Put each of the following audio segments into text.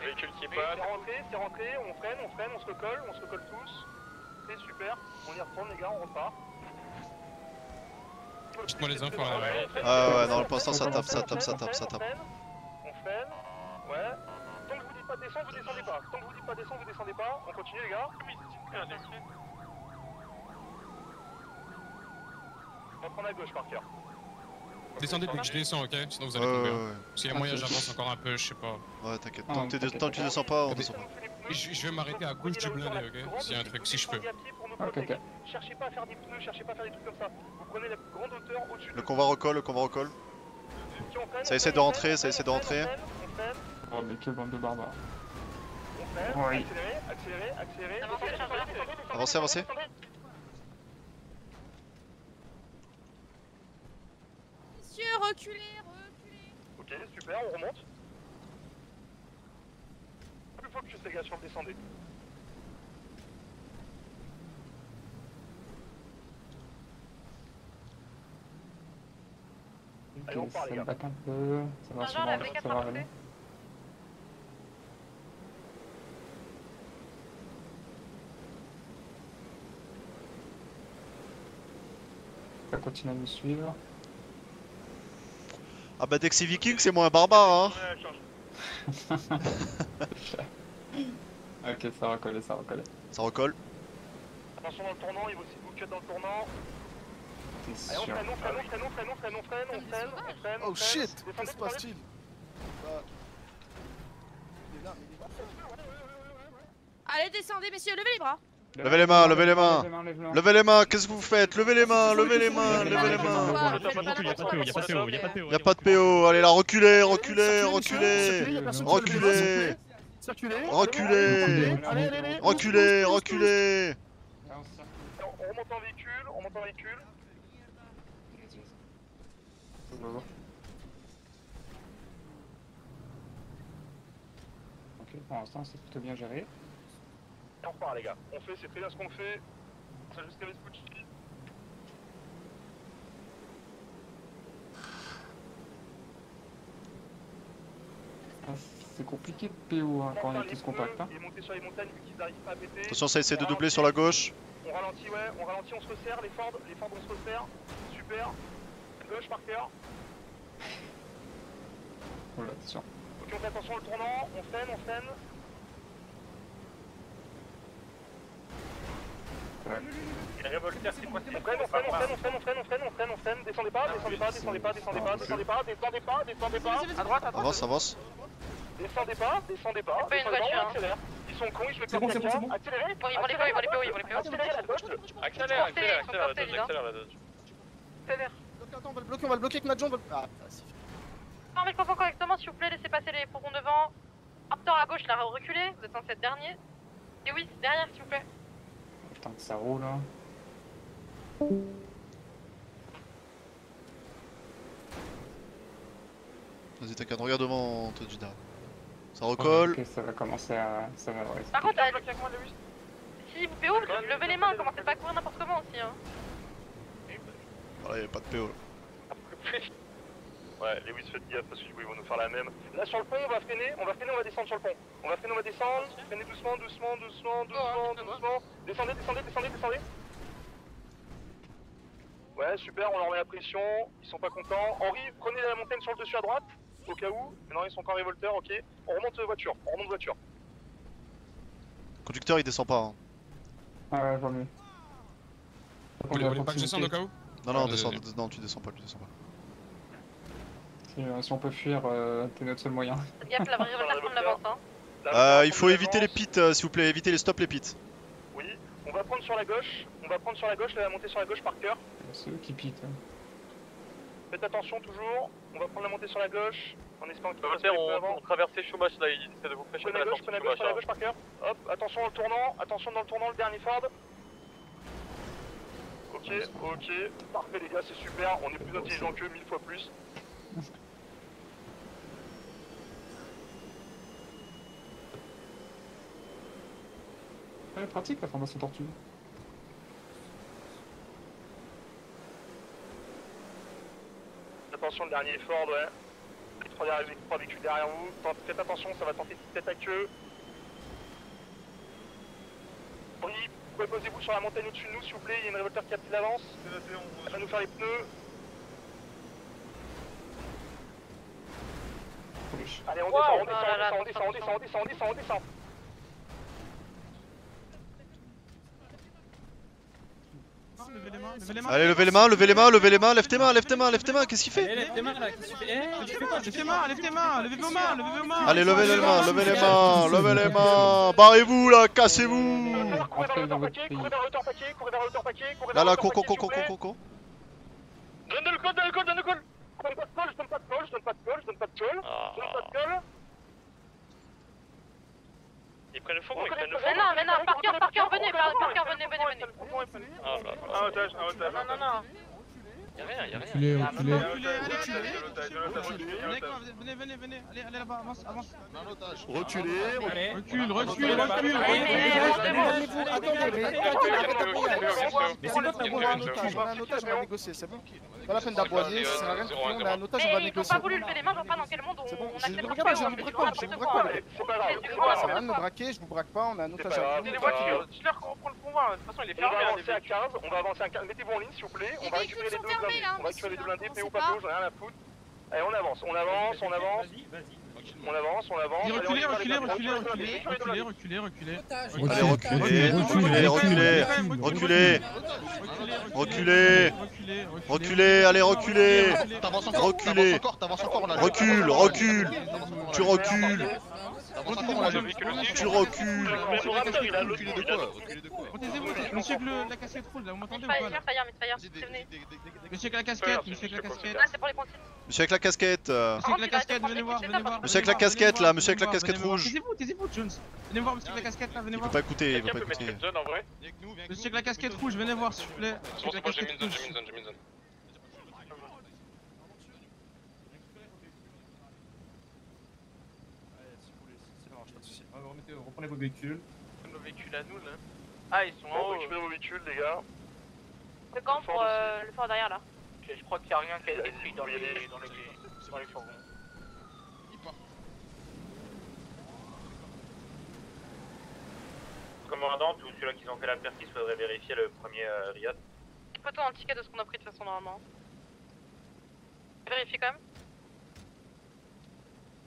véhicule qui passe. C'est rentré, on freine, on se recolle tous. C'est super, on y retourne les gars, on repart. Dites-moi les infos là. Ah ouais, non, pour l'instant ça tape. On freine, ouais. Tant que je vous dis pas de descendre, vous descendez pas. Tant que je vous dis pas de descendre, vous descendez pas. On continue les gars. On va prendre à gauche par cœur. Descendez dès que je descends, ok? Sinon vous allez Ouais, tomber. ouais. S'il y a moyen, j'avance encore un peu, je sais pas. Ouais, t'inquiète. Tant que tu descends pas, on descend pas. Je vais m'arrêter à gauche du blindé, ok? S'il y a un truc, si je peux. Ok. Cherchez pas à faire des pneus, cherchez pas à faire des trucs comme ça. Vous prenez la grande hauteur au-dessus. Le convoi recolle. Ça essaie de rentrer. On freine. Oh, mais quelle bande de barbares. On freine. Oui. Accélérez. Avancez. Messieurs, reculez. Ok, super, on remonte. Plus focus les gars sur le descendez. Allez, on part, Ça les me gars. batte un peu. Ça va aller. Ça continue à nous suivre. Ah bah dès que c'est viking, c'est moins barbare, hein. Ok, ça recolle. Ça recolle. Attention dans le tournant, il va aussi vous cut dans le tournant. T'es Allez, on sûr. freine. Oh shit, Descendez, qu'est-ce qui se passe-t-il? Allez, descendez, messieurs, levez les bras. Levez les mains, qu'est-ce que vous faites? Levez les mains. Y'a pas de PO, allez là, reculez. On remonte en véhicule. Ok, pour l'instant c'est plutôt bien géré. Et on repart les gars. C'est très bien ce qu'on fait. Ça jusqu'à Vespucci. C'est compliqué de PO hein, quand on est tous compacts. Hein. Et monter sur les montagnes vu qu'ils n'arrivent pas à péter. Attention, ça essaie de doubler sur la gauche. On ralentit, on se resserre, les Ford on se resserre. Super. Gauche par cœur. Oh là, attention. Ok, on fait attention au tournant, on freine. Ouais. Il révoltaire qui pointe. On freine. Descendez pas. À droite. Avance. Descendez pas. pas une voiture, On accélère. Ils sont cons, ils se C'est bon. Accélérez. Ils vont les PO. Accélérez à la gauche. Accélère la dodge. Attends, on va le bloquer avec Madjon. Ah, Formez le confort correctement, s'il vous plaît, laissez passer les fourgons devant. Raptor à gauche, là, reculez, vous êtes censé être dernier. Et oui, derrière, s'il vous plaît. Tant que ça roule. Hein. Vas-y, t'inquiète, regarde devant, Tojida. Ça recolle. Ok, ça va commencer à... Ça va, ouais. Par contre, si vous PO, levez les mains, commencez pas à courir n'importe comment aussi. Hein. Voilà, y'a pas de PO là. Ouais, Lewis, faites gaffe parce que du coup ils vont nous faire la même. Là sur le pont, on va freiner, on va descendre sur le pont. Freinez doucement. Descendez. Ouais, super, on leur met la pression, ils sont pas contents. Henri, prenez la montagne sur le dessus à droite, au cas où. Mais non, ils sont encore révolteurs, ok. On remonte voiture. Conducteur, il descend pas. Hein. Ah ouais, vaut mieux. Vous voulez pas que je descende au cas où? Non, non, tu descends pas. Si on peut fuir, t'es notre seul moyen. Faites gaffe, la révoltaire prend de l'avance. Hein. Il faut éviter les pits, s'il vous plaît, évitez les stops, les pits. Oui, on va prendre sur la gauche, la montée sur la gauche par cœur. C'est eux qui piquent. Hein. Faites attention toujours, on va prendre la montée sur la gauche, en espérant qu'il passe On traverse Chumash là, il essaie de vous prêcher prenez la gauche par cœur. Hop, attention dans le tournant, le dernier Ford. Ok, parfait les gars, c'est super, on est plus intelligent qu'eux, 1000 fois plus. Ouais, pratique la formation tortue. Attention le dernier Ford, ouais. 3 véhicules derrière vous. Faites attention, ça va tenter de tête à queue. Henri, posez-vous sur la montagne au-dessus de nous, s'il vous plaît. Il y a une révolteur qui a pris l'avance. Elle va nous faire les pneus. Allez, on descend, on descend. Allez, levez les mains, lève tes mains, qu'est-ce qu'il fait? Lève tes mains là, qu'est-ce que tu fais? Lève tes mains, levez vos mains. Allez, levez les mains, barrez-vous là, cassez-vous. Courez vers le hauteur paquet. Là, cours. Donne le call. Je donne pas de call. Ils prennent le fond, ils prennent le fond. Mais non, Parker, venez. Un otage. Non. Y'a rien. Venez, allez là-bas, avance. Reculez. Recule. Mais c'est notre On a un otage, on va négocier, c'est bon. Pas la peine d'aboyer, ça sert à rien. On a un otage, on va Ils n'ont négocier. pas voulu lever les mains, je vois pas dans quel monde C'est bon, on je accepte vous un braque pas, peu, je vous braque pas. C'est pas grave. Ça sert à rien de me braquer, je vous braque pas, on a un otage à vous. Dis-leur qu'on reprend le convoi, de toute façon il est On va fermé. avancer à 15, mettez-vous en ligne s'il vous plaît, on va Les récupérer les véhicules deux sont fermés, là, blindés, monsieur, PO on pas sait PO, j'en ai rien à foutre. Allez, on avance. Vas-y. Reculez, allez, reculez. T'avances Reculez. t'avances encore, on a Recule. Tu recules. Tu recules. Reculez de quoi? Taisez-vous, monsieur avec la casquette rouge, là, vous m'entendez ou pas là? Fire, venez. Monsieur avec la casquette. Ah, c'est pour les consignes. Monsieur avec la casquette. Monsieur avec la casquette, venez voir. Monsieur avec la casquette là, monsieur avec la casquette rouge. Taisez-vous, Jones. Venez voir monsieur avec la casquette là, venez Il voir. veut pas écouter, il veut Quelqu'un pas peut mettre écouter. une zone en vrai? Monsieur avec la casquette rouge, venez voir s'il vous plaît. C'est bon, j'ai mis une zone. Reprenez vos véhicules. Nos véhicules à nous là. Ah, ils sont en haut. Récupérez vos véhicules les gars. Le camp pour le fort derrière là. Je crois qu'il n'y a rien qui a été pris dans les fourgons. Commandant, tous ceux-là qui ont fait la perte, il faudrait vérifier le premier Riyad. Photo dans le ticket de ce qu'on a pris de toute façon normalement. Vérifiez quand même.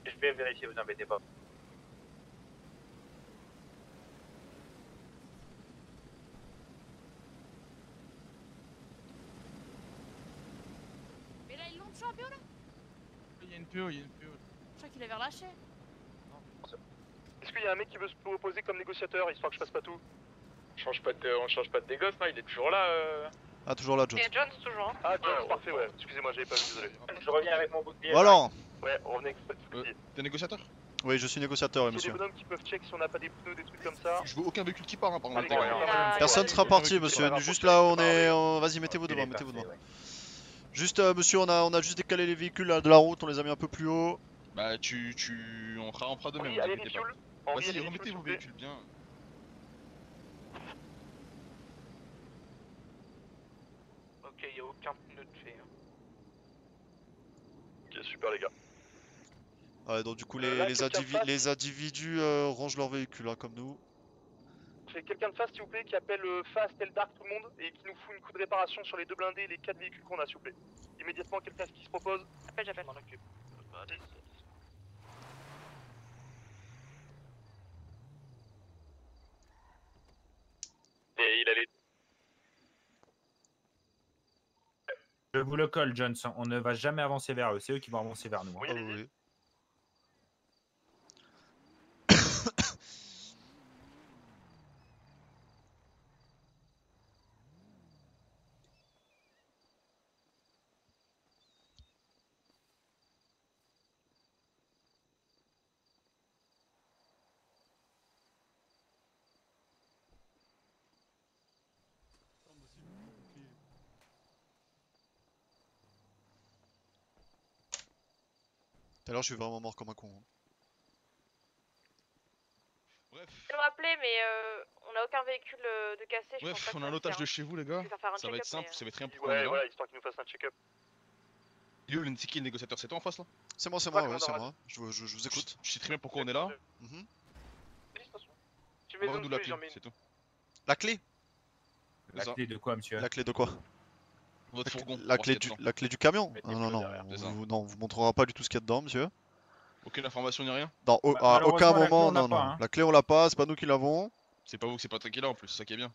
Je vais vérifier, vous embêtez pas. Mais là, ils l'ont toujours un PO là? Il y a une PO. Je crois qu'il avait relâché. Est-ce qu'il y a un mec qui veut se proposer comme négociateur histoire que je fasse pas tout? On change pas de négoce, non, il est toujours là. Ah, toujours là, Jones. Et Jones toujours. Ah Jones, parfait ouais. Excusez-moi, j'avais pas vu, désolé. Je reviens avec mon bouclier. Alors. Ouais, revenez. T'es négociateur? Oui, je suis négociateur, C'est des monsieur. bonhommes qui peuvent check si on n'a pas des pneus, des trucs comme ça. Je veux aucun véhicule qui part, par Allez, contre. Personne sera parti, monsieur. Juste là, on est. Vas-y, mettez-vous devant, Juste, monsieur, on a juste décalé les véhicules là, de la route, on les a mis un peu plus haut. Bah, on fera de même. Allez, refuel. Vas-y, remettez vos véhicules bien. Ok, il n'y a aucun pneu de fait. Ok, super les gars. Ouais, donc du coup, Là, les individus rangent leur véhicule, hein, comme nous. J'ai quelqu'un de Fast s'il vous plaît qui appelle Fast et le Dark tout le monde et qui nous fout une coup de réparation sur les deux blindés et les 4 véhicules qu'on a s'il vous plaît. Immédiatement quelqu'un qui se propose. J'appelle. Et il allait. Je vous le colle, Jones. On ne va jamais avancer vers eux. C'est eux qui vont avancer vers nous. Oui, Ah, allez-y. oui. Tout à l'heure, je suis vraiment mort comme un con. hein. Bref. Je vais me rappeler, mais on n'a aucun véhicule de cassé. Je pense Bref, pas que on ça a un va otage faire. de chez vous, les gars. Je vais faire un Ça va être check-up, simple, mais, ça va être rien pour Ouais, nous. voilà, histoire qu'ils nous fassent un check-up. Yo, c'est qui le négociateur? C'est toi en face là? C'est moi, Ouais, ouais, c'est commandant moi. Je vous écoute. Je sais très bien pourquoi on est là. Mhm. Tu mets Demande-nous la plus, clé, j'en mets une. c'est tout. La clé? La clé de quoi, monsieur? La clé de quoi? Votre fourgon. La pour clé voir ce qu'il y a dedans. la clé du camion? Mettez Ah, non, Flo non, derrière. C'est ça. non, vous montrera pas du tout ce qu'il y a dedans, monsieur. Aucune information ni rien? Dans, Bah, à aucun malheureusement, la clé, moment, on l'a non, pas, non. hein. La clé, on l'a pas, c'est pas nous qui l'avons. C'est pas vous que c'est pas toi qui l'a en plus, c'est ça qui est bien.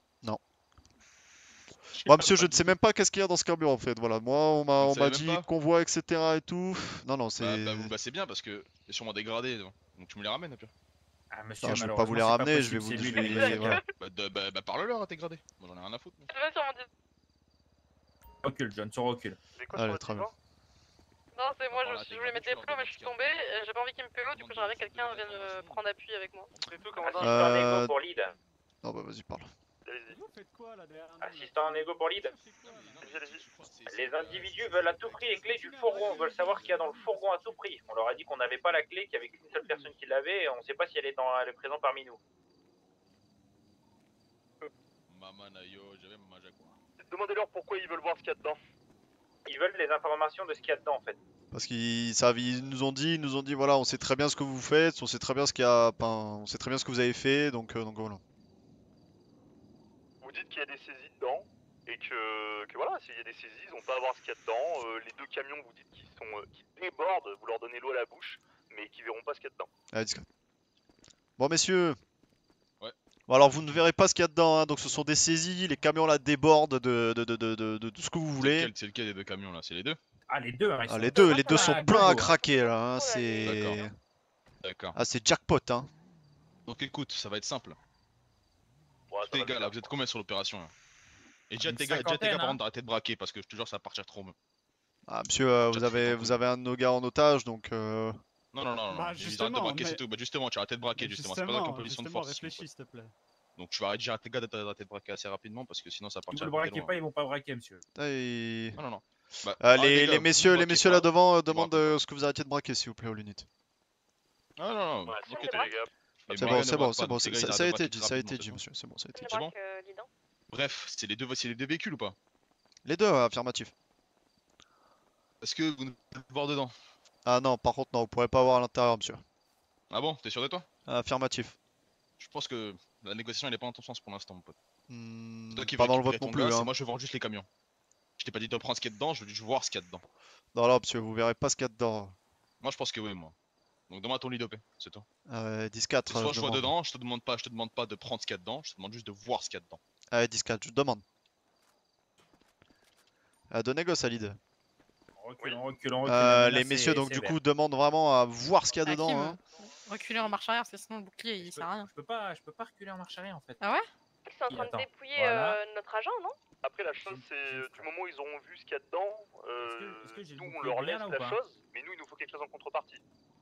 Moi, monsieur, je ne sais même pas qu'est-ce qu'il y a dans ce carburant en fait. Voilà, moi, on Vous m'a savez même dit pas convoi, etc. et tout. Non, non, c'est. Bah c'est bien parce que c'est sûrement dégradé. Donc tu me les ramènes après. Ah, monsieur, Non, je vais pas vous les malheureusement, c'est ramener, je vais possible, vous. c'est Je lui, vais- le voilà. Bah parle-leur à tes gradés. Moi j'en ai rien à foutre. moi. Je vais sur mon dis- Recule, John, sur recule. Les codes Allez, sur votre très bien. divan. Non, c'est moi, Voilà, je voulais mettre des plots, mais je suis tombée. J'ai pas envie qu'il me pélo, du coup j'aimerais bien que quelqu'un vienne prendre appui avec moi. C'est tout, commandant. Assistant en égo pour lead. Non, bah vas-y, parle. Allez-y. Assistant en égo pour lead. Allez-y. Les individus veulent à tout prix les clés du fourgon, veulent savoir ce qu'il y a dans le fourgon à tout prix. On leur a dit qu'on n'avait pas la clé, qu'il y avait qu'une seule personne qui l'avait, et on ne sait pas si elle est présente parmi nous. Maman ayo, j'avais maman jaguar. Demandez-leur pourquoi ils veulent voir ce qu'il y a dedans. Ils veulent les informations de ce qu'il y a dedans en fait. Parce ils nous ont dit, voilà, on sait très bien ce que vous faites, on sait très bien ce qu'il y a, enfin, on sait très bien ce que vous avez fait, donc voilà. Vous dites qu'il y a des saisies dedans, et que voilà, s'il y a des saisies, ils vont pas à voir ce qu'il y a dedans. Les deux camions, vous dites qu'ils débordent, vous leur donnez l'eau à la bouche, mais qu'ils verront pas ce qu'il y a dedans. Allez, discret. Bon, messieurs. Ouais. Bon, alors vous ne verrez pas ce qu'il y a dedans, hein, donc ce sont des saisies, les camions là débordent de tout ce que vous voulez. C'est lequel des deux camions là? C'est les deux? Ah, les deux, hein, ils Ah, sont les deux à sont gogo, pleins à hein. craquer là, hein, c'est. D'accord. D'accord. Ah, c'est jackpot, hein. Donc écoute, ça va être simple. Ouais, ça Les va gars le là, faire. vous êtes combien sur l'opération là? Et déjà Une tes gars, cinquantaine, par hein. contre d'arrêter de braquer parce que je te jure ça va partir trop. Ah, monsieur, vous Déjà, tu fais avez un de nos gars en otage, donc. Non, Bah, ils arrêtent de justement, braquer, mais- c'est tout. Bah justement, tu arrêtes de braquer justement, c'est pas dans la position de force. réfléchis, s'il te plaît. Donc tu vas arrêter déjà tes gars d'arrêter de braquer assez rapidement parce que sinon ça Ils partira ne le très braquez loin. pas, ils vont pas braquer, monsieur. Et... Non, non, non. Bah, les messieurs là devant demandent braquez ce que vous arrêtiez de braquer, s'il vous plaît, aux l'unité. Ah non, non, Ouais, ok, c'est les les gars. Les C'est braqueurs bon, ne c'est bon, braquent c'est pas, bon, donc tes gars, ils ça a arrêtent de été braquer dit, ça a été rapidement, dit, c'est monsieur, c'est bon, ça a été Je dit. bon braque Lidan. Bref, c'est les deux véhicules ou pas? Les deux, affirmatif. Est-ce que vous ne pouvez voir dedans? Ah non, par contre, non, vous pourrez pas voir à l'intérieur, monsieur. Ah bon, t'es sûr de toi? Affirmatif. Je pense que la négociation elle est pas en ton sens pour l'instant, mon pote. C'est toi qui Pas veux dans le récupérer vote non ton plus, gaz, et hein. moi je veux voir juste les camions. Je t'ai pas dit de prendre ce qu'il y a dedans, je veux juste voir ce qu'il y a dedans. Non, là, monsieur, vous verrez pas ce qu'il y a dedans. Moi je pense que oui, moi. Donc demande à ton lead OP, c'est tout. 10-4, Soit je vois demande. dedans, je te demande pas de prendre ce qu'il y a dedans, je te demande juste de voir ce qu'il y a dedans. 10-4, je demande. De négoce à lead. On recule, la Les menace messieurs, est donc du sévère. coup, demandent vraiment à voir ce qu'il y a Hakim, dedans. Hein. Reculer en marche arrière, parce que sinon le bouclier il sert à rien. Je peux pas reculer en marche arrière en fait. Ah ouais? Ils sont en train Attends, de dépouiller voilà. notre agent, non? Après, la chose, c'est du moment où ils auront vu ce qu'il y a dedans, est-ce que j'ai nous on bouclé leur bien, laisse là, ou la pas chose, mais nous il nous faut quelque chose en contrepartie.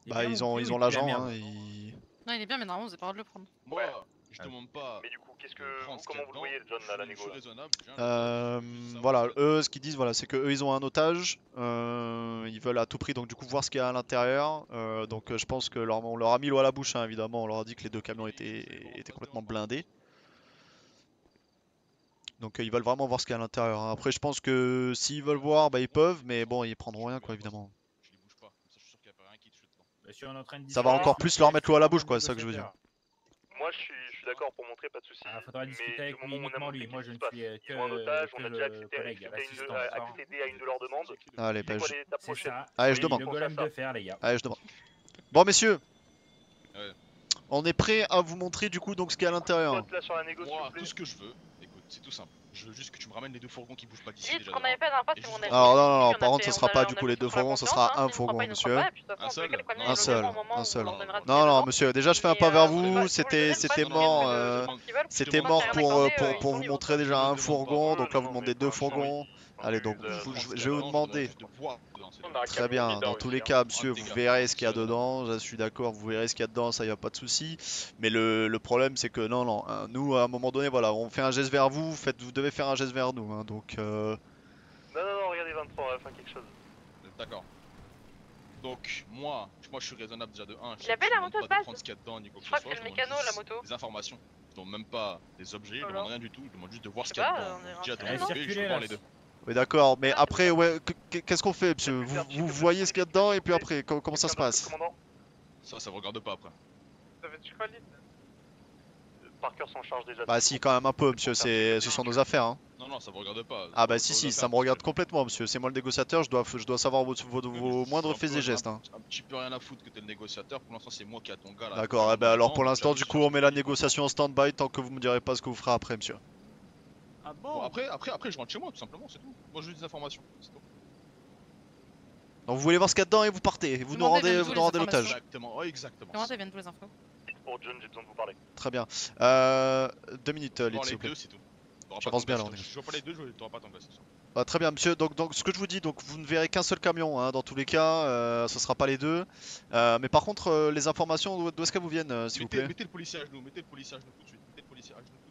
Bah, ils ont la l'agent, merde. hein. Ils... Non, il est bien, mais normalement vous avez pas le droit de le prendre. Moi, Ouais. je demande pas. Mais du coup, qu'est-ce de que prendre vous, ce qu'il y comment a vous le dedans, voyez, John, là, la je négo suis là raisonnable, je viens, je veux juste savoir Voilà, ce qu'il y a dedans. eux, ce qu'ils disent, voilà, c'est que eux, ils ont un otage. Ils veulent à tout prix, donc du coup, voir ce qu'il y a à l'intérieur. Donc, je pense que on leur a mis l'eau à la bouche, hein, évidemment. On leur a dit que les deux camions étaient complètement blindés. Donc, ils veulent vraiment voir ce qu'il y a à l'intérieur. Hein. Après, je pense que s'ils veulent voir, bah, ils peuvent, mais bon, ils prendront rien, quoi, évidemment. Je les bouge pas, comme ça je suis sûr qu'il y a pas rien qui te chute dedans. Monsieur, on est en train de Ça va discuter, encore plus leur mettre l'eau à la bouche, quoi, négociateur. c'est ça que je veux dire. Moi je suis d'accord pour montrer, pas de soucis. Ah, faudra discuter mais avec du moment où on a uniquement montré lui. Moi, je qu'est-ce ne qui se suis passe. Ils sont en que otage, on a déjà le accédé collègue, l'assistant. à une de leurs demandes. Allez, C'est bah, quoi je... l'étape C'est prochaine? ça. Allez, je Oui, demande. Le golem de fer, les gars. Allez, je demande. Bon, messieurs. Ouais. On est prêt à vous montrer, du coup, donc ce qu'il y a à l'intérieur. Note là sur la négo, s'il Moi, vous plaît. tout ce que je veux, écoute, c'est tout simple. Je veux juste que tu me ramènes les deux fourgons qui bougent pas d'ici Dis, déjà. ce qu'on avait fait la dernière fois, c'est Et mon juste- ami. Alors, non, On a par contre, fait- ce sera on a- pas on du a coup mis les deux sur la fourgons, ce confiance, sera hein, un s'ils nous croient fourgon, pas, ils nous monsieur. croient pas, et puis de toute façon, Un on fait seul. que les premiers Un seul. éléments au moment Un où seul. on leur donnera ce Non, qu'il y a non, dedans. monsieur, déjà je fais un Mais, pas vers si vous vous, le c'était donnez pas, mort, ils font ce qu'ils veulent, c'était puis mort quand pour, ils pour, accordent, pour ils vous sont montrer déjà un fourgon, donc là vous non, demandez mais deux pas fourgons. Allez, donc je vais vous demander, très bien, dans tous les cas, monsieur, vous verrez ce qu'il y a dedans, je suis d'accord, vous verrez ce qu'il y a dedans, ça y a pas de souci. Mais le problème c'est que non, non, hein, nous à un moment donné, voilà, on fait un geste vers vous, vous devez faire un geste vers nous, hein, donc... Non, regardez 23, on va faire quelque chose. D'accord. Donc, moi je suis raisonnable déjà de 1. Il appelle la moto de base. Prendre ce qu'il y a dedans, ni quoi que Je crois ce que soit, c'est le je demande mécano, la juste moto. des informations. Je demande même pas des objets, je Voilà. demande rien du tout, je demande juste de voir Je ce sais qu'il y a pas, dedans. on est Déjà, rentré de mon dedans. côté, je veux voir les deux. Oui d'accord, mais après ouais, qu'est-ce qu'on fait monsieur? Vous voyez ce qu'il y a dedans et puis après, comment ça se passe? Ça me regarde pas après. Ça fait du valide. Parker s'en charge déjà. Bah si quand même un peu monsieur, ce sont nos affaires hein. Non, ça me regarde pas. Ah bah si, ça me regarde complètement monsieur, c'est moi le négociateur, je dois savoir vos moindres faits et gestes hein. Un petit peu rien à foutre que t'es le négociateur, pour l'instant c'est moi qui a ton gars là. D'accord, bah alors pour l'instant du coup on met la négociation en stand-by tant que vous me direz pas ce que vous ferez après monsieur. Ah bon, après je rentre chez moi tout simplement, c'est tout. Moi je veux des informations, c'est tout. Donc vous voulez voir ce qu'il y a dedans et vous partez, et vous nous rendez l'otage. Exactement, ouais, exactement. Comment ça vient de tous les infos? Pour John, j'ai besoin de vous parler. Très bien. 2 minutes, Lid, s'il vous plaît. C'est tout. J'avance bien là. Je vois pas les deux, t'auras pas ton gars, c'est ça. Bah, très bien monsieur, donc ce que je vous dis, donc vous ne verrez qu'un seul camion hein, dans tous les cas, ce sera pas les deux. Mais par contre les informations d'où est-ce qu'elles vous viennent s'il vous plaît? Mettez le policier à genoux, tout de suite. Mettez le policier à genoux tout de suite.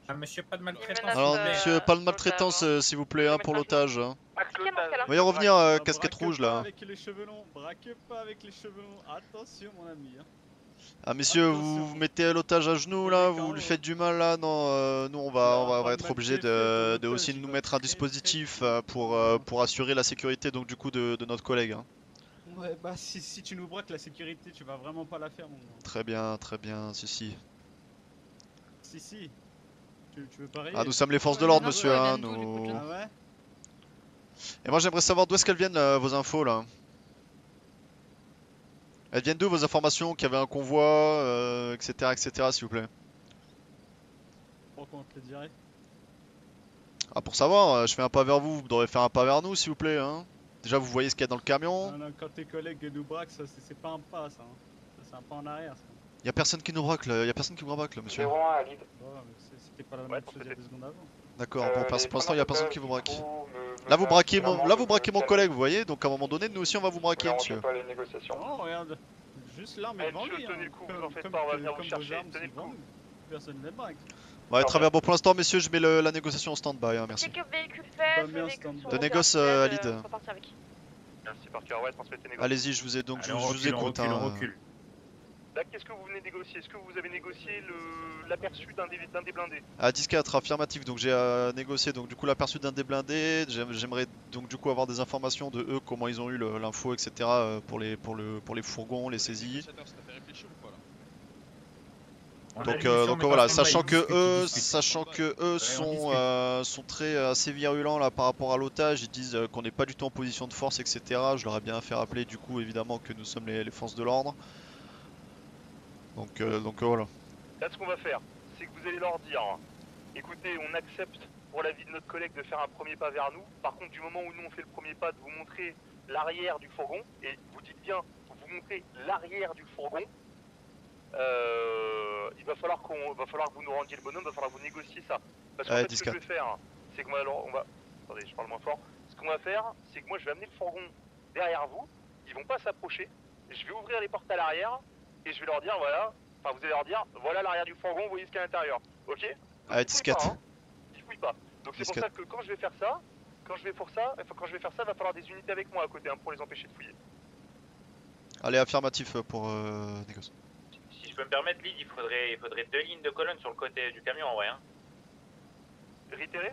Ah monsieur, pas de maltraitance. Alors monsieur, pas de maltraitance s'il vous plaît hein, pour l'otage. Veuillez revenir casquette rouge là. Avec les cheveux longs, braquez pas avec les cheveux longs, attention mon ami. Ah messieurs, vous mettez l'otage à genoux là, vous lui faites du mal là, non, nous on va être obligé de aussi nous mettre un dispositif pour assurer la sécurité donc du coup de notre collègue. Hein. Ouais bah si tu nous braques la sécurité tu vas vraiment pas la faire mon gars. Très bien, si. Si. Tu veux parier? Ah nous sommes les forces de l'ordre monsieur, hein, nous... Ah ouais? Et moi j'aimerais savoir d'où est-ce qu'elles viennent vos infos là. Elles viennent d'où vos informations qu'il y avait un convoi, etc. s'il vous plaît? Pourquoi on te le dirait? Ah pour savoir, je fais un pas vers vous, vous devrez faire un pas vers nous s'il vous plaît hein. Déjà vous voyez ce qu'il y a dans le camion. Non, quand tes collègues nous braquent, ça c'est pas un pas ça, hein. C'est un pas en arrière ça. Y'a personne qui nous braque là, monsieur. C'était pas la même chose il y a 2 secondes avant. D'accord, bon, pour l'instant y'a personne qui vous braque. Là vous braquez mon collègue vous voyez, donc à un moment donné nous aussi on va vous braquer monsieur. Non regarde, juste l'arme est devant lui hein. Comme vos armes sont devant nous, personne ne les braque. Ouais très bien, bon pour l'instant messieurs je mets la négociation en stand-by hein, merci. De négoce à lead. Merci Parker, ouais, transmettez négoce. Allez-y je vous écoute hein. Là, qu'est-ce que vous venez de négocier? Est-ce que vous avez négocié l'aperçu d'un des blindés? À 10-4, affirmatif, donc j'ai négocié donc du coup l'aperçu d'un des blindés, j'aimerais donc du coup avoir des informations de eux, comment ils ont eu l'info, etc. pour les fourgons, les saisies. Donc voilà, sachant que eux sont assez virulents là par rapport à l'otage, ils disent qu'on n'est pas du tout en position de force, etc. Je leur ai bien fait rappeler du coup évidemment que nous sommes les forces de l'ordre. Donc voilà. Là ce qu'on va faire, c'est que vous allez leur dire, écoutez, on accepte pour la vie de notre collègue de faire un premier pas vers nous. Par contre du moment où nous on fait le premier pas, de vous montrer l'arrière du fourgon, et vous dites bien, vous montrez l'arrière du fourgon, il va falloir que vous nous rendiez le bonhomme, il va falloir que vous négocier ça. Parce qu'en fait ce que je vais faire, c'est que moi alors on va... Attendez, je parle moins fort. Ce qu'on va faire, c'est que moi je vais amener le fourgon derrière vous, ils vont pas s'approcher, je vais ouvrir les portes à l'arrière, et je vais leur dire voilà, enfin vous allez leur dire voilà l'arrière du fourgon, vous voyez ce qu'il y a à l'intérieur, ok? Allez, 10-4. Ils fouillent pas. Donc c'est pour ça que quand je vais faire ça, il va falloir des unités avec moi à côté hein, pour les empêcher de fouiller. Allez, affirmatif pour négoce. Si je peux me permettre, Lyd, il faudrait 2 lignes de colonnes sur le côté du camion en vrai. Hein. Réitéré?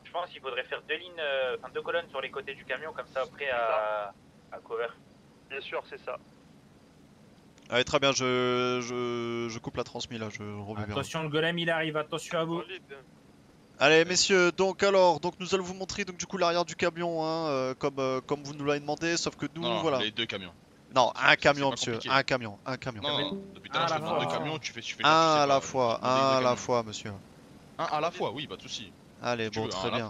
Je pense qu'il faudrait faire 2 colonnes sur les côtés du camion comme ça après à cover. Bien sûr, c'est ça. Allez très bien, je coupe la transmis là, je reviens vers vous. Attention le golem il arrive, attention à vous. Allez messieurs, donc nous allons vous montrer donc du coup l'arrière du camion hein, comme vous nous l'avez demandé, sauf que nous non, voilà. Les 2 camions. Non, un camion monsieur, un camion. Non, depuis tout à l'heure je te demande 2 camions, tu fais un à la fois monsieur. Un à la fois, oui, pas de soucis. Allez, bon, très bien.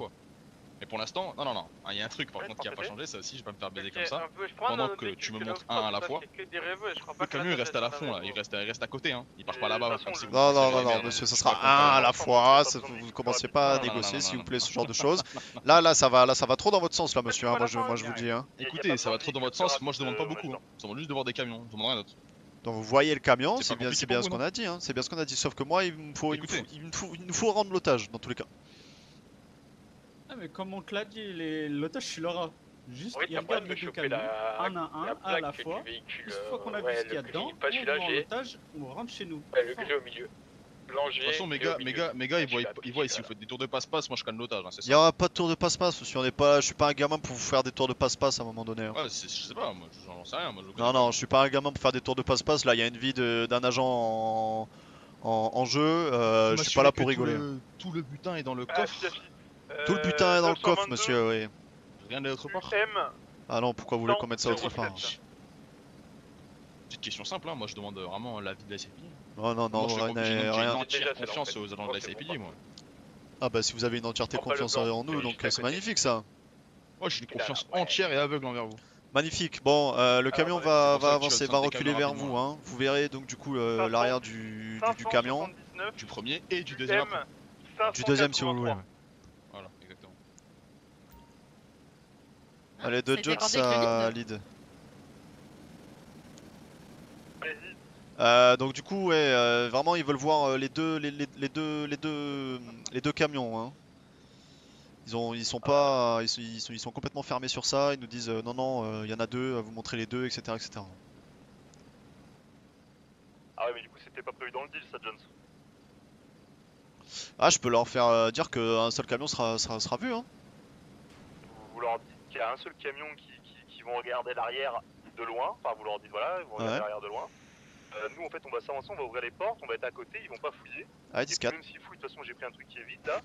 Mais pour l'instant, non, il y a un truc par contre qui a pas changé, ça aussi je vais pas me faire baiser comme ça. Pendant que tu me montres un à la fois, le camion il reste à la fond là, il reste à côté hein, il part pas là-bas comme si vous... Non monsieur, ça sera un à la fois, vous commencez pas à négocier s'il vous plaît ce genre de choses. Là ça va trop dans votre sens là monsieur, moi je vous le dis hein. Écoutez, ça va trop dans votre sens, moi je demande pas beaucoup, je demande juste de voir des camions, je demande rien d'autre. Donc vous voyez le camion, c'est bien ce qu'on a dit hein, c'est bien ce qu'on a dit, sauf que moi il nous faut rendre l'otage dans tous les cas. Ah mais comme on te l'a dit, l'otage tu l'auras. Juste il regarde les 2 camions, un à la fois. Une fois qu'on a vu ce qu'il y a dedans, on prend l'otage, on rentre chez nous. Le clé au milieu. De toute façon, mes gars, ils voient si vous faites des tours de passe-passe, moi je canne l'otage, hein, c'est ça. Il y aura pas de tour de passe-passe, parce je suis pas un gamin pour vous faire des tours de passe-passe à un moment donné. Hein. Ouais, je sais pas, moi j'en sais rien. Moi, non, je suis pas un gamin pour faire des tours de passe-passe. Là, il y a une vie d'un agent en jeu. Je suis pas là pour rigoler. Tout le butin est dans le coffre. Tout le butin est dans le coffre, monsieur, oui. Rien d'autre part. Ah non, pourquoi vous voulez qu'on mette ça autre part? Petite question simple, hein. Moi je demande vraiment l'avis de la SAPD. Non, moi, rien. J'ai une entière confiance aux agents de la SAPD, moi. Ah bah si vous avez une entièreté confiance en nous, donc c'est magnifique ça. Moi j'ai une confiance entière et aveugle envers vous. Magnifique. Bon, le camion va avancer, va reculer vers vous. Hein. Vous verrez donc du coup l'arrière du camion. Du premier et du deuxième après. Du deuxième si vous voulez. Voilà, exactement. Allez, 2 jokes à lead. Donc du coup, ouais, vraiment ils veulent voir les deux camions. Hein. Ils sont complètement fermés sur ça. Ils nous disent non, il y en a deux, vous montrez les deux, etc., etc. Ah ouais, mais du coup c'était pas prévu dans le deal ça, Jones. Ah, je peux leur faire dire qu'un seul camion sera vu. Hein. Vous leur dites qu'il y a un seul camion qui vont regarder l'arrière de loin. Enfin, vous leur dites voilà, ils vont regarder l'arrière de loin. Nous en fait on va s'avancer, on va ouvrir les portes, on va être à côté, ils vont pas fouiller. Ah, 10-4. Même s'ils fouillent, de toute façon j'ai pris un truc qui est vide là.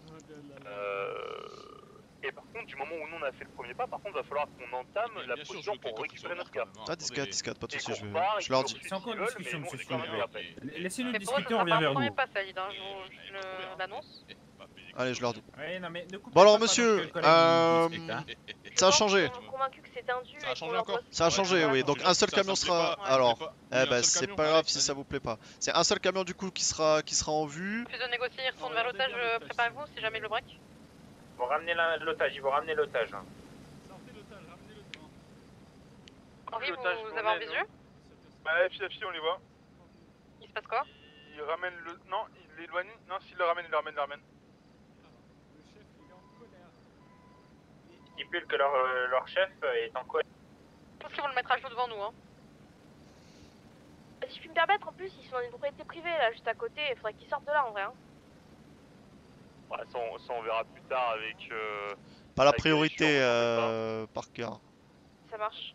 Et par contre, du moment où nous on a fait le premier pas, par contre va falloir qu'on entame la procédure pour récupérer notre gars. Ah, 10-4, pas de soucis, je leur dis. C'est encore une discussion, monsieur Sylvain. Laissez-nous Mais discuter, on revient vers vous. premier pas, Saïd, hein, je l'annonce. Allez, je leur dis. Ouais, non, mais ne coupez Bon alors pas monsieur, pendant que le collègue ça a changé. Convaincu que c'était un dû. Ça a changé encore. Ça a changé, oui. Donc un seul camion sera. Alors, eh ben c'est pas grave si ça vous plaît pas. C'est un seul camion du coup qui sera en vue. Plus de négocier, il retourne vers l'otage, préparez-vous si jamais il le break. Ils vont ramener l'otage, Hein. Henri, vous avez en visu? Bah, FI, on les voit. Il se passe quoi? Il ramène le. Non, il l'éloigne. Non, s'il le ramène, il le ramène. Ils stipulent que leur chef est en colère. Je pense qu'ils vont le mettre à genoux devant nous, hein. Si je puis me permettre, en plus, ils sont dans une propriété privée là, juste à côté. Il faudrait qu'ils sortent de là en vrai. Hein. Ouais, ça on verra plus tard avec. Pas la priorité par cœur. Ça marche.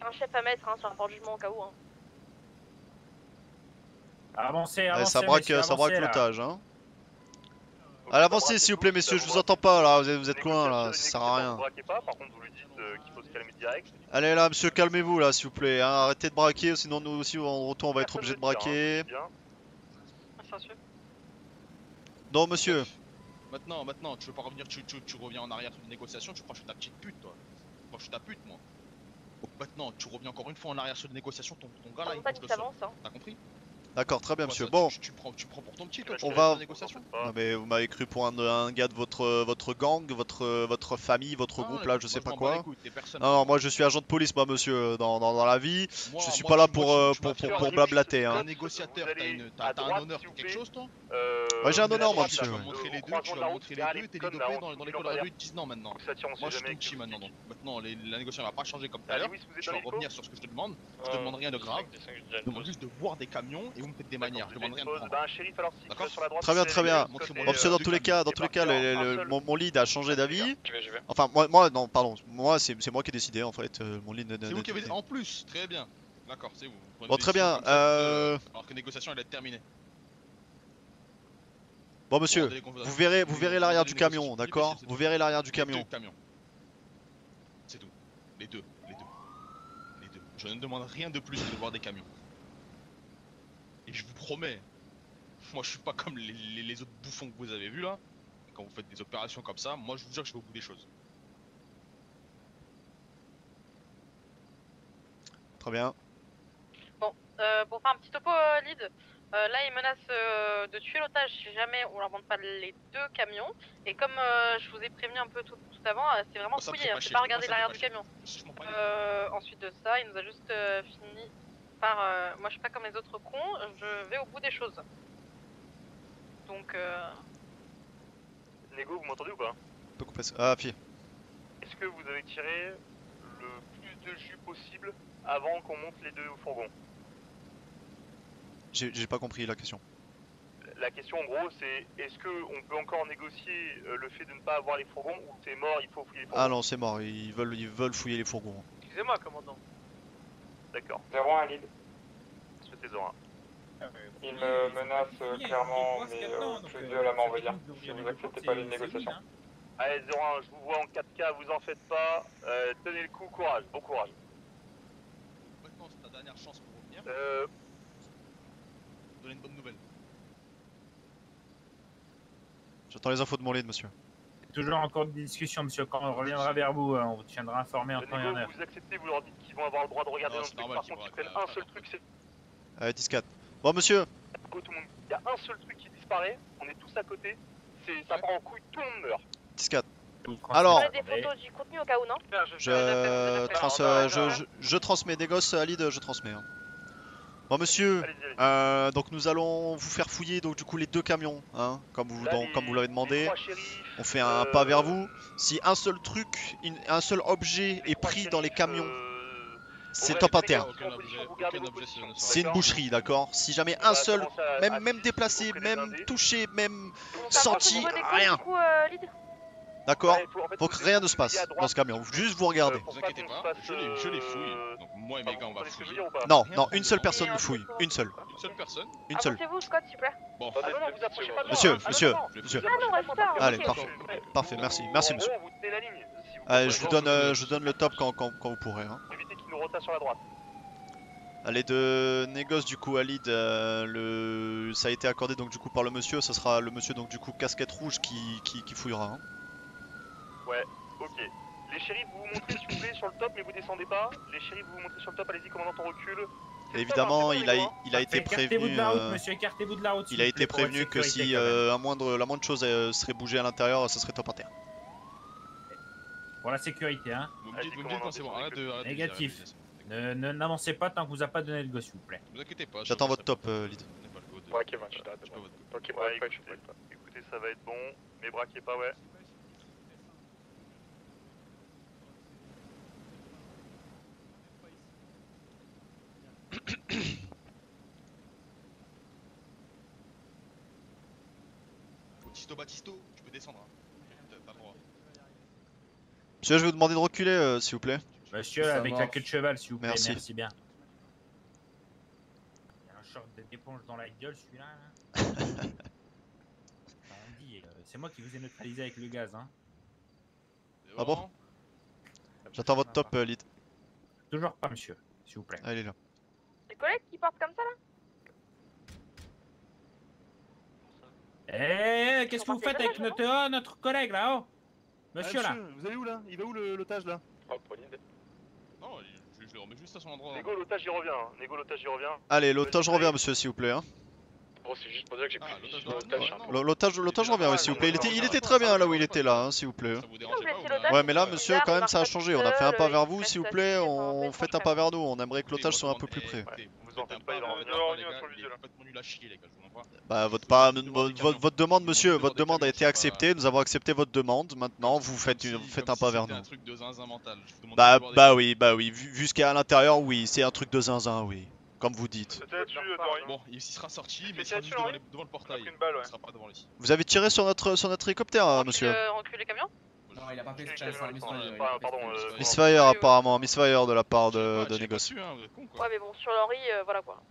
Un chef à mettre hein, sur un port de jugement au cas où. Hein. Avancez, ça braque l'otage. Hein. Allez, avancez s'il vous plaît, messieurs, je vous entends pas là, vous êtes loin là, ça sert à rien. Par contre, vous lui dites qu'il faut se calmer direct. Allez là, monsieur, calmez-vous là, s'il vous plaît. Hein. Arrêtez de braquer, sinon nous aussi en retour on va être obligé de braquer. Non, monsieur. Maintenant, tu veux pas revenir, tu reviens en arrière sur une négociation, tu crois que je suis ta petite pute, toi. Moi, je suis ta pute, moi. Donc maintenant, tu reviens encore une fois en arrière sur une négociation, ton gars là, il faut que je le sorte. T'as compris? D'accord, très bien, monsieur. Bon, tu prends pour ton petit, toi. On va. Non mais vous m'avez cru pour un gars de votre gang, votre famille, votre groupe là, je sais pas quoi. Non, moi je suis agent de police, moi, monsieur, dans la vie. Je suis pas là pour blablater. Hein. Un négociateur, t'as un honneur pour quelque chose, toi? Ouais, j'ai un honneur, moi, monsieur. Tu vas montrer les deux, t'es lidopé dans l'école de la rue, ils te disent non maintenant. Moi je suis ton petit maintenant, donc maintenant la négociation va pas changer comme tout à l'heure. Je vais revenir sur ce que je te demande. Je te demande rien de grave. Je demande juste de voir des camions et vous me faites des manières. Je demande rien de grave. Très bien. Bon, monsieur, dans tous les cas, mon lead a changé d'avis. Enfin, moi, non, pardon. Moi, c'est moi qui ai décidé en fait. Mon lead. C'est vous qui avez. En plus, très bien. D'accord, c'est vous. Bon, très bien. Alors que la négociation elle est terminée. Bon, monsieur, vous verrez l'arrière du camion, d'accord? Vous verrez l'arrière du camion. C'est tout. Les deux. Je ne demande rien de plus que de voir des camions. Et je vous promets, moi je suis pas comme les autres bouffons que vous avez vus là. Quand vous faites des opérations comme ça, moi je vous jure que je vais au bout des choses. Très bien. Bon, pour faire un petit topo lead, là ils menacent de tuer l'otage si jamais on leur montre pas les deux camions. Et comme je vous ai prévenu un peu tout avant, c'est vraiment fouillé, c'est pas regarder l'arrière du camion. Ensuite de ça, il nous a juste fini par... moi je suis pas comme les autres cons, je vais au bout des choses. Donc... Nego, vous m'entendez ou pas? On peut couper ça. Ah, fille. Est-ce que vous avez tiré le plus de jus possible avant qu'on monte les deux au fourgon? J'ai pas compris la question. la question en gros c'est est-ce qu'on peut encore négocier le fait de ne pas avoir les fourgons ou c'est mort, il faut fouiller les fourgons? Ah non, c'est mort, ils veulent fouiller les fourgons. Excusez-moi, commandant. D'accord. 0-1 lead. C'était 0-1. Il me menace clairement, mais plus de la main on va dire, si vous acceptez pas les négociations. Allez 0-1, je vous vois en 4K, vous en faites pas, tenez le coup, courage, bon courage. Maintenant c'est ta dernière chance pour revenir. Donner une bonne nouvelle. J'attends les infos de mon lead, monsieur. Toujours en cours de discussion, monsieur. Quand on reviendra vers vous, on vous tiendra informé en temps et en heure. Vous acceptez, vous leur dites qu'ils vont avoir le droit de regarder dans le truc. Par contre, ils prennent un seul truc, c'est... Allez, 10-4. Bon, monsieur. Tout le monde. Il y a un seul truc qui disparaît, on est tous à côté, ça part en couille, tout le monde meurt. 10-4. Alors, des photos du contenu au cas où, non? je transmets des gosses à lead, je transmets. Hein. Bon monsieur, donc nous allons vous faire fouiller donc du coup les deux camions, hein, comme vous l'avez demandé. On fait un pas vers vous. Si un seul truc, un seul objet est pris dans les camions, c'est top inter. C'est une boucherie, d'accord. Si jamais un seul, même déplacé, même touché, même senti, rien. D'accord. Faut que rien ne se passe dans ce camion. Juste vous regardez. Vous inquiétez pas, je les fouille. Donc moi et mes gars on va fouiller. Non, une seule personne nous fouille. Une seule. Une seule personne. Une seule. Avancez-vous, Scott, s'il vous plaît. Bon. Monsieur. Ah non, reste là. Allez, parfait, merci monsieur. Allez, je vous donne le top quand vous pourrez. Hein. Évitez qu'il nous rotate sur la droite. Allez, de négoce du coup à lead, ça a été accordé donc du coup par le monsieur, ça sera le monsieur donc du coup casquette rouge qui fouillera. Hein. Ouais, ok. Les shérifs, vous vous montrez s'il vous plaît sur le top, mais vous descendez pas. Les shérifs, vous vous montrez sur le top, allez-y, commandant, on recule. Évidemment, il a été prévenu. Monsieur, écartez-vous de la route. Il a été prévenu que si la moindre chose serait bougée à l'intérieur, ça serait top à terre. Pour la sécurité, hein. Vous me dites quand c'est bon, arrête de... Négatif. N'avancez pas tant que vous a pas donné le go, s'il vous plaît. Vous inquiétez pas. J'attends votre top, lead. Braquez 20, écoutez, ça va être bon, mais braquez pas, ouais. Batisto, tu peux descendre. Hein. T'as le droit. Monsieur, je vais vous demander de reculer, s'il vous plaît. Monsieur, avec la queue de cheval, s'il vous plaît. Merci bien. Il y a un short d'éponge dans la gueule, celui-là. Là. C'est moi qui vous ai neutralisé avec le gaz, hein. Ah bon? J'attends votre top, lead. Toujours pas, monsieur, s'il vous plaît. Allez là. Les collègues qui partent comme ça, là? Eh, qu'est-ce que vous faites avec notre collègue là-haut? Monsieur là. Vous allez où là? Il va où l'otage là? Non, je le remets juste à son endroit. Négo, l'otage y revient. Hein. Négo, l'otage y revient. Allez, l'otage revient, monsieur, s'il vous plaît. Hein. Bon, c'est juste pour dire que j'ai plus de l'otage. L'otage revient, oui, s'il vous plaît. Il était très bien là où il était là, hein, s'il vous plaît. Ouais, mais là, monsieur, quand même, ça a changé. On a fait un pas vers vous, s'il vous plaît. On fait un pas vers nous. On aimerait que l'otage soit un peu plus près. Vous en faites pas, il va revenir. Bah, votre demande, monsieur, votre demande a été acceptée. Nous avons accepté votre demande. Maintenant, vous faites un pas vers nous. Bah oui. Vu ce qu'il y a à l'intérieur, oui, c'est un truc de zinzin, oui. Comme vous dites. Bon, il sera sorti, mais il sera juste devant le portail. Il sera pas devant lui. Vous avez tiré sur notre hélicoptère, monsieur? Recule les camions? Non, il a pas fait exprès, Misfire apparemment, misfire de la part de négoce. Ouais, mais bon, sur l'Henri, voilà quoi.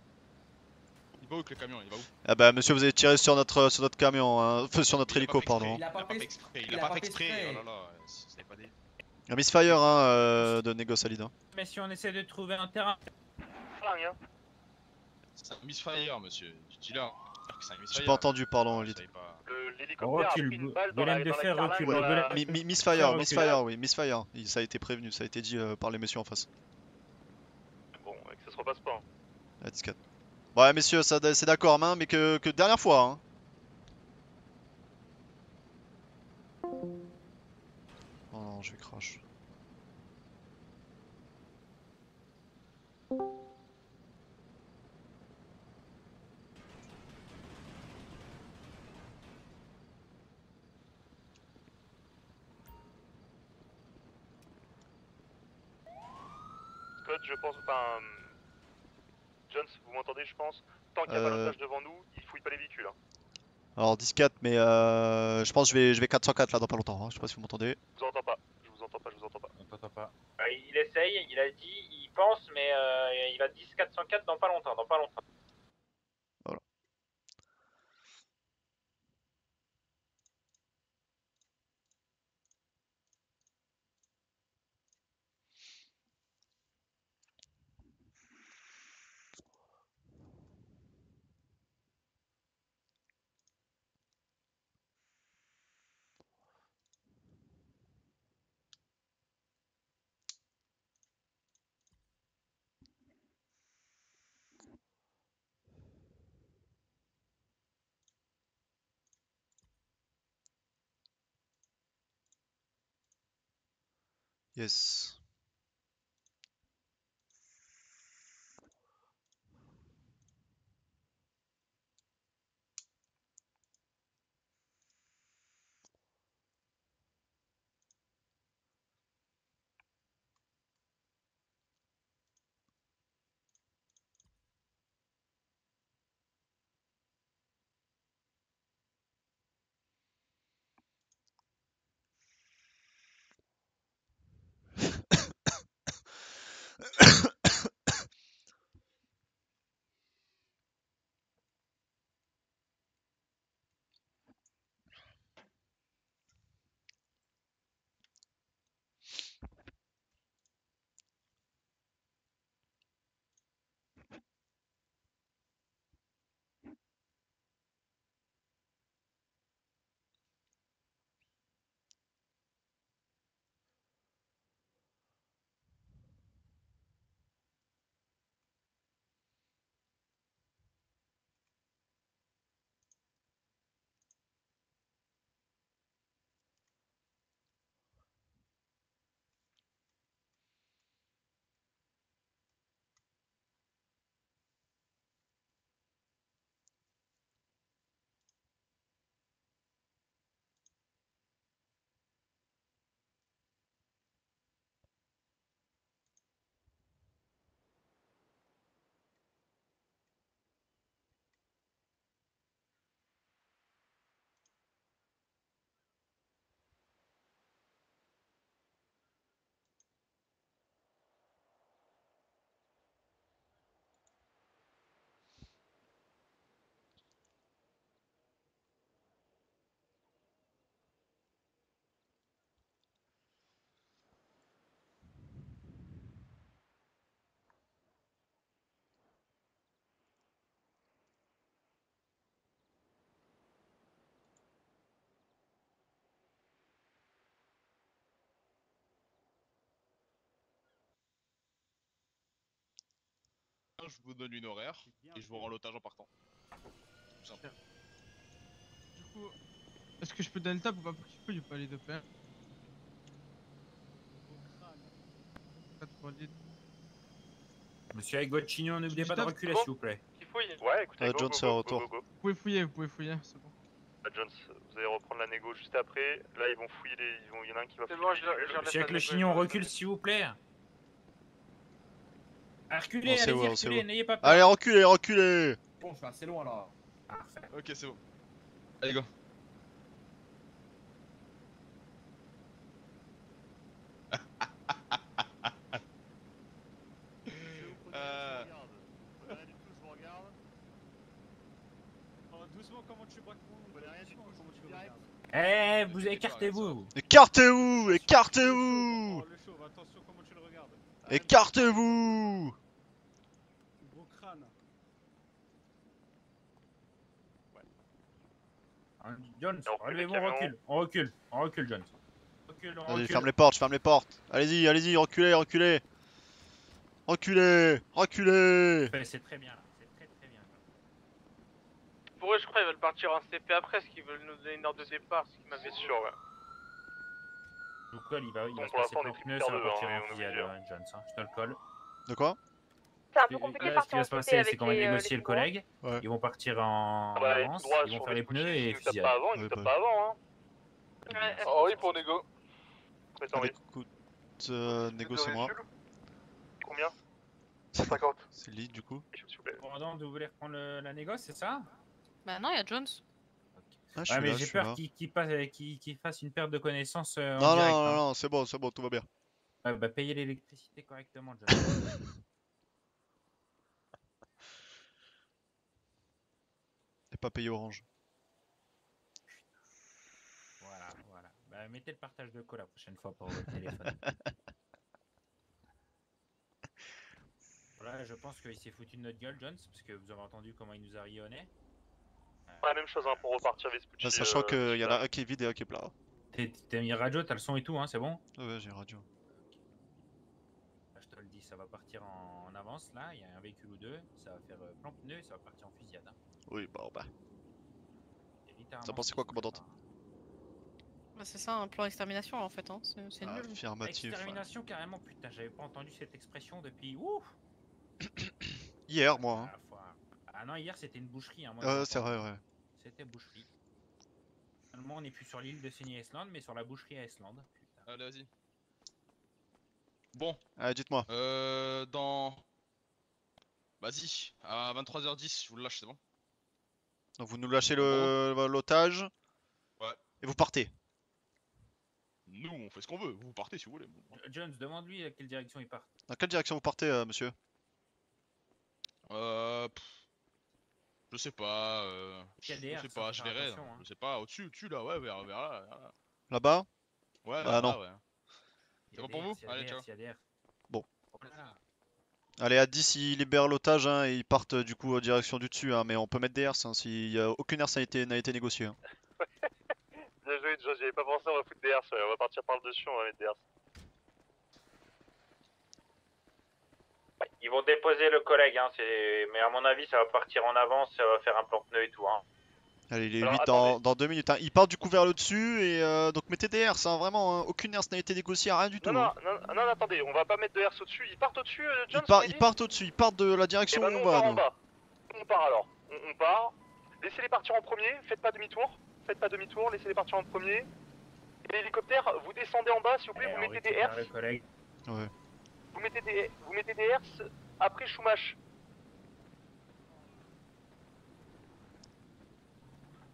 Il va où que le camion? Il va où? Ah bah monsieur, vous avez tiré sur notre camion, hein. Enfin sur notre hélico, pardon. Il a pas fait exprès. Oh là là, c'est pas des... Un misfire hein, de négoce à lead. Hein. Mais si on essaie de trouver un terrain... C'est un misfire, monsieur. Tu dis là. J'ai pas entendu, pardon, lead. L'hélicoptère a pris une balle dans la carlingue. Misfire, oui, misfire. Ça a été prévenu, ça a été dit par les messieurs en face. Bon, que ça se repasse pas. Ah, 10-4. Ouais, messieurs, c'est d'accord, hein, mais que dernière fois. Hein. Oh non, je vais crash. Scott, je pense, enfin... Jones, vous m'entendez, je pense. Tant qu'il n'y a pas l'otage devant nous, il fouille pas les véhicules. Hein. Alors 10-4, mais je pense que je vais 404 là dans pas longtemps. Hein. Je sais pas si vous m'entendez. Je vous entends pas. Je vous entends pas. Je vous entends pas. On t'entend pas. Il essaye, il a dit, il pense, mais il va 10-404 dans pas longtemps. Voilà. Yes. Je vous donne une horaire et je vous rends l'otage en partant. Tout simple. Du coup, est-ce que je peux donner le top ou pas pour qu'il fouille ou pas les deux paires? Monsieur Agocchino, n'oubliez pas de reculer s'il vous plaît. Qui fouille? Ouais, écoutez, Jones est en retour. Vous pouvez fouiller, c'est bon. Jones, vous allez reprendre la négo juste après. Là, ils vont fouiller il y en a un qui va fouiller. C'est bon, Monsieur Agocchino, on recule s'il vous plaît. Reculez, allez-y, reculez, n'ayez pas peur. Allez, reculez. Bon, je suis assez loin là. Parfait. Ok, c'est bon. Allez, go. Doucement, comment tu braques mon... Eh, vous écartez-vous. Écartez-vous. Le chauve, attention comment tu le regardes. Écartez-vous. Gros crâne. Jones, relevez-vous, on recule, Jones. Allez, ferme les portes. Allez-y, reculez. C'est très bien là, c'est très bien. Pour eux, je crois qu'ils veulent partir en CP après, parce qu'ils veulent nous donner une ordre de départ, ce qui m'avait sûr, ouais. Je vous colle, il va se passer pour pneus, ça va partir en fusillade, Jones, je te le colle. De quoi? C'est un peu compliqué de Là, ce qui partir va en se CP passer, avec c'est qu'on va négocier le collègue. Ouais. Ils vont partir en avance, ils vont faire les pneus et Ils fusillade. ne tapent pas avant, hein. Oh oui, pour négo. Allez, écoute, négociez-moi. Combien? 50. C'est le lead du coup. Pendant, vous voulez reprendre la négoce, c'est ça? Bah non, il y a Jones. Ouais, mais j'ai peur qu'il fasse une perte de connaissance en Non, direct. non, c'est bon, tout va bien. Bah, payez l'électricité correctement, John. Et pas payé Orange. Voilà. Bah, mettez le partage de co la prochaine fois pour votre téléphone. Voilà, je pense qu'il s'est foutu de notre gueule, Jones, parce que vous avez entendu comment il nous a rayonné. La même chose hein, pour repartir Vespucci. Sachant qu'il y en a un qui est vide et un qui est plat. T'as mis radio, t'as le son et tout, hein, c'est bon? Ouais, j'ai radio. Là, je te le dis, ça va partir en avance, là, il y a un véhicule ou deux, ça va faire plan pneu et ça va partir en fusillade. Hein. Oui, bah. Ça pensait quoi, commandante? Bah c'est ça, un plan extermination en fait, hein. C'est nul. Affirmatif. Extermination carrément, putain, j'avais pas entendu cette expression depuis... Ouf. Hier, moi. Hein. Ah non, hier c'était une boucherie. Hein, c'est vrai, ouais. C'était boucherie. Finalement, on n'est plus sur l'île de Signy Island, mais sur la boucherie à Island. Putain. Allez, vas-y. Bon. Allez, dites-moi. Vas-y, à 23h10, je vous le lâche, c'est bon? Donc vous nous lâchez l'otage. Ouais. Et vous partez. Nous, on fait ce qu'on veut. Vous partez si vous voulez. Jones, demande-lui à quelle direction il part. Dans quelle direction vous partez, monsieur? Je sais pas. Je sais pas, je verrai. Hein. Je sais pas, au-dessus là, ouais, vers là. Là-bas? Ouais, ah non. Là, ouais. C'est bon pour vous? Allez, ciao. Bon. Allez, à 10, ils libèrent l'otage hein, et ils partent du coup en direction du dessus. Hein, mais on peut mettre des herses, hein, s'il y a aucune herse n'a été négociée. Hein. Bien joué, Joe, j'avais pas pensé, on va foutre des herses, on va partir par le dessus, on va mettre des herses. Ils vont déposer le collègue, hein, mais à mon avis ça va partir en avance, ça va faire un plan pneu et tout. Hein. Allez, il est 8 dans 2 minutes. Hein. Ils partent du coup vers le dessus et donc mettez des herses, hein, vraiment, hein, aucune herse n'a été négociée, rien du tout. Non, attendez, on va pas mettre de herse au-dessus, ils partent au-dessus, John? Ils partent au-dessus, ils partent de la direction où on va. En bas. On part alors, on part. Laissez-les partir en premier, faites pas demi-tour, laissez-les partir en premier. Et l'hélicoptère, vous descendez en bas s'il vous plaît, vous mettez des herses. Ouais. Vous mettez des herses après Chumash.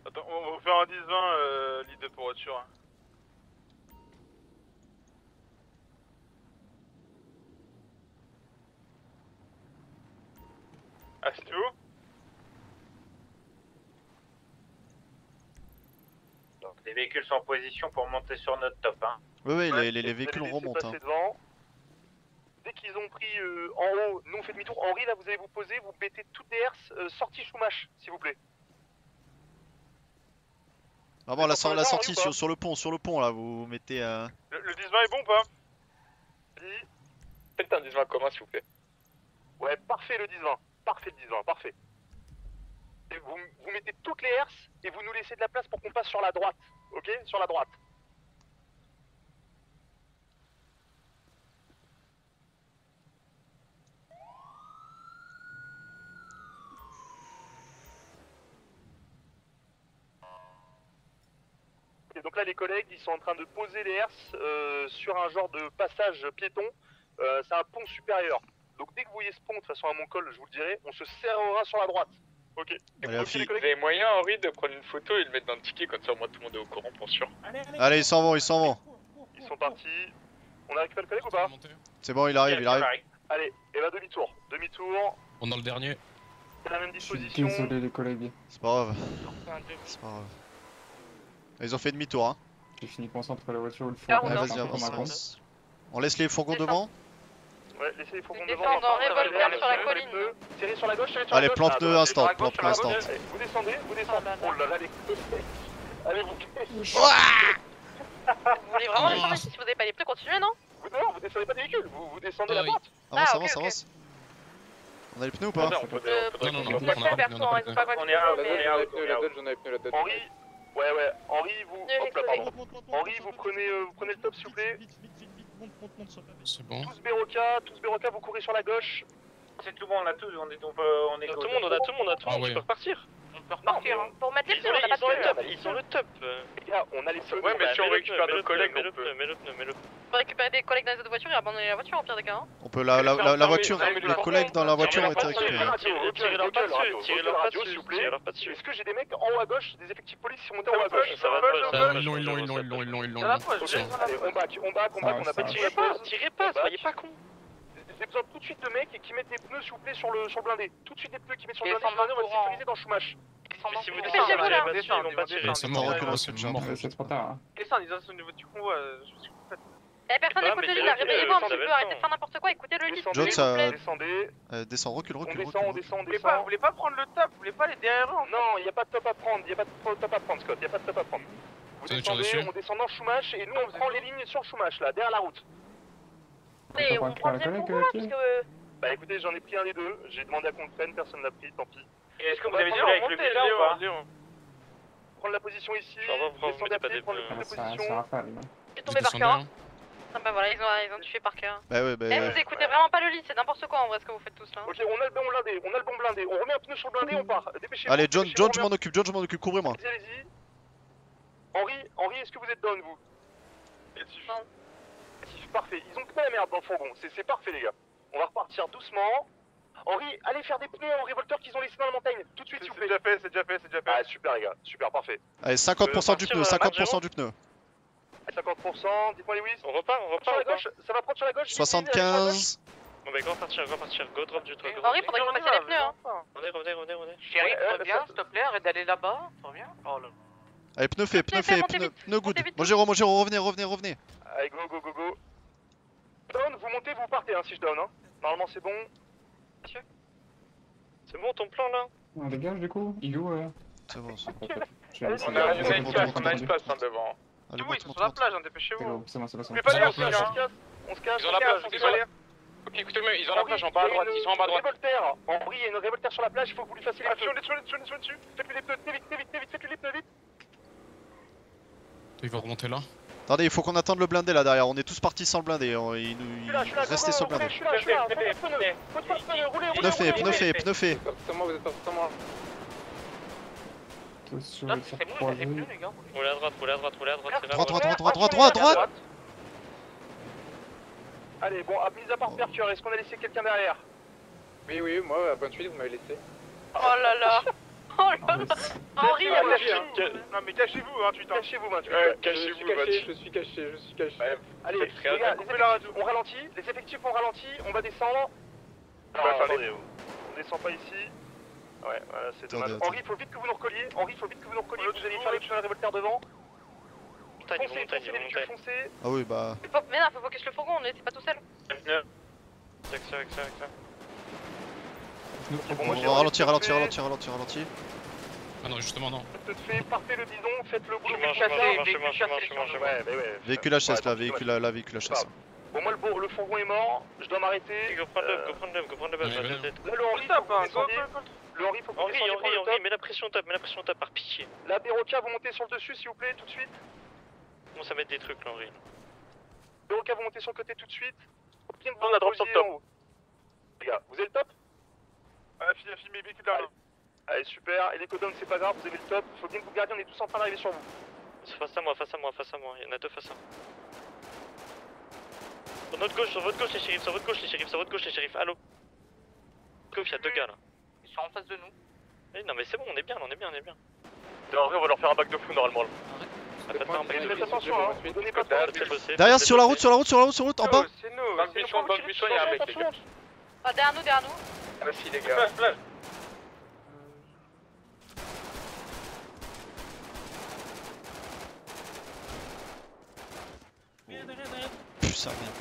Attends, on va vous faire un 10-20 lead pour voiture. Hein. Ah, c'est tout? Donc les véhicules sont en position pour monter sur notre top. Hein. Oui, les véhicules remontent. Hein. Devant. Dès qu'ils ont pris en haut, nous on fait demi-tour. Henri, là vous allez vous poser, vous mettez toutes les herses sortie Chumash, s'il vous plaît. Vraiment la sortie sur le pont là, vous mettez... Le 10-20 est bon ou pas? Faites un 10-20 commun s'il vous plaît. Ouais, parfait le 10-20, parfait. Et vous mettez toutes les herses et vous nous laissez de la place pour qu'on passe sur la droite, ok? Sur la droite. Et donc là les collègues ils sont en train de poser les herses sur un genre de passage piéton, c'est un pont supérieur. Donc dès que vous voyez ce pont, de toute façon à mon col je vous le dirai, on se serrera sur la droite. Ok. Vous avez moyen Henri de prendre une photo et le mettre dans le ticket, comme ça au moins tout le monde est au courant pour sûr. Allez ils s'en vont. Ils sont partis. On a récupéré le collègue ou pas? C'est bon, il arrive. Allez, et bah demi-tour. On est dans le dernier. C'est la même disposition. Désolé les collègues. C'est pas grave. Ils ont fait demi-tour hein. J'ai fini de penser entre la voiture et le fourgon. Allez vas-y, avance. On laisse les fourgons devant. Ouais, laissez les fourgons devant. Descendant, revolver sur la colline. Tirez sur la gauche, Allez, plante pneu instant, Vous descendez. Oh là là, les... Allez, vous... Vous voulez vraiment descendre ici si vous avez pas les pneus, continuez, non? Non, vous descendez pas des véhicules, vous descendez la pente. Avance. On a les pneus ou pas? Non, on est à Henri, ouais, Henri, vous... Hop là, pardon. Henri, vous prenez le top s'il vous plaît. C'est bon. Tous Béroca, vous courez sur la gauche. C'est tout bon, on a tout, on est tout le monde, on a tout le monde, je peux repartir. On peut repartir. Pour mettre les pneus, on a pas de pneus. Ils ont le top. Les gars, on a les pneus. Ouais, mais si on récupère nos collègues, mets le pneu. On peut récupérer des collègues dans les autres voitures et abandonner la voiture au pire des cas. On peut la voiture, les collègues dans la voiture ont été récupérés. Tirez-leur pas dessus, s'il vous plaît. Est-ce que j'ai des mecs en haut à gauche, des effectifs police qui sont montés en haut à gauche? Ils l'ont. Allez, on back, on n'a pas tiré. Tirez pas, soyez pas cons. J'ai besoin tout de suite de mecs qui mettent des pneus s'il vous plaît sur le blindé. Tout de suite des pneus qui mettent sur le blindé, on va sécuriser dans le chômage. Mais si vous descendez, ils vont pas tirer. C'est mort, C'est trop tard. Descendez, ils sont au niveau du convoi, je me suis fait. Eh, personne n'écoute le lead, réveillez-vous un petit peu, arrêtez de faire n'importe quoi, écoutez le lead. Jones, s'il vous plaît. Descendez. Descends, recule. On descend. Vous voulez pas prendre le top, vous voulez pas aller derrière eux? Non, y a pas de top à prendre, Scott, y a pas de top à prendre. Vous descendez, on descend dans le chômage et nous on prend les lignes sur le chômage là, derrière la route. Et on prend le fourgon là, parce que... Bah écoutez, j'en ai pris un des deux, j'ai demandé à qu'on le prenne, personne l'a pris, tant pis. Est-ce que vous avez tiré avec le bilan ou pas? Prendre la position ici, descendre à pied, prendre la position. Je suis tombé par cœur. Ah bah voilà, ils ont tué par cœur. Bah ouais, Eh, vous écoutez vraiment pas le lead, c'est n'importe quoi en vrai ce que vous faites tous là. Ok, on a le bon blindé, on remet un pneu sur le blindé, on part. Dépêchez-vous. Allez, John, je m'en occupe, couvrez-moi. Allez-y. Henri, est-ce que vous êtes down vous? Non. Parfait, ils ont coupé la merde dans le fourgon, c'est parfait les gars. On va repartir doucement. Henri, allez faire des pneus en révolteur qu'ils ont laissé dans la montagne, tout de suite s'il vous plaît. C'est déjà fait. Ah super les gars, super, parfait. Allez, 50% du pneu, 50% du pneu. 50%, dites-moi Lewis. On repart Sur la gauche, ça va prendre sur la gauche. 75. On va repartir, go drop du truc. Henri, faudrait que vous passiez les pneus hein. Revenez. Chérie, reviens s'il te plaît, arrête d'aller là-bas, reviens. Oh là. Allez, pneu fait, pneu good. Mogero, revenez. Allez, go. Down, vous montez, vous partez si je down hein. Normalement c'est bon. Monsieur. C'est bon ton plan là? On dégage du coup? Il est où C'est bon. On a un espace devant. Allez, ils sont sur la plage, dépêchez-vous. C'est bon. On se cache. Ils ont la plage, désolé. Ok, écoutez-moi, ils ont la plage en bas à droite, ils sont en bas à droite. Henri, il y a une révoltaire sur la plage, il faut que vous lui fassiez les pneus. Dessus. Faites-lui les pneus, faites-lui les pneus vite. Il va remonter là. Attendez, il faut qu'on attende le blindé là derrière, on est tous partis sans le blindé, il restait sur le blindé. Je suis là, Pneu fait. C'est moi, vous êtes pas sur moi. C'est bon, il y a des pneus les gars. Roulez à droite, Droite. Allez, bon, mis à part Mercure, est-ce qu'on a laissé quelqu'un derrière? Oui, moi, à point de suite, vous m'avez laissé. Oh là là. Henri, non mais cachez-vous, hein, putain. Cachez-vous, Je suis caché. Allez, les gars, on ralentit, les effectifs ont ralenti, on va descendre. Non, attendez, on descend pas ici. Ouais, voilà, c'est dommage. Henri, il faut vite que vous nous recolliez. Vous allez faire les pneus à la révolteur devant. Foncez, les véhicules, foncez. Ah oui, bah. Mais non, faut focus le fourgon, on était pas tout seul. Avec ça. Ralentis. Ah non, justement non. Partez le bidon, faites le boulot. Véhicule HS là, véhicule HS. Bon, moi le fourgon est mort, je dois m'arrêter. Go prendre le bas. Là, le Henri, faut que vous descendiez prendre le top. Mets la pression top, par pitié. La Beroca, vous montez sur le dessus s'il vous plaît, tout de suite. Bon, ça met des trucs là, Henri. Beroca, vous montez sur le côté tout de suite. On a drop sur le top. Les gars, vous avez le top? Filmez véhicule là. Allez, super. Et les codomes, c'est pas grave, vous avez le top. Faut bien que vous gardiez, on est tous en train d'arriver sur vous. Face à moi. Il y en a deux face à moi. Sur votre gauche les shérifs, allô. Il y a deux gars là. Ils sont en face de nous. Eh, non mais c'est bon, on est bien. En vrai, on va leur faire un bac de fou normalement. Faites attention, hein. Donnez pas de Derrière, sur la route, en bas. C'est nous, dans le buisson, il y a un mec les gars. Ah, derrière nous. Merci les gars. Putain, merde.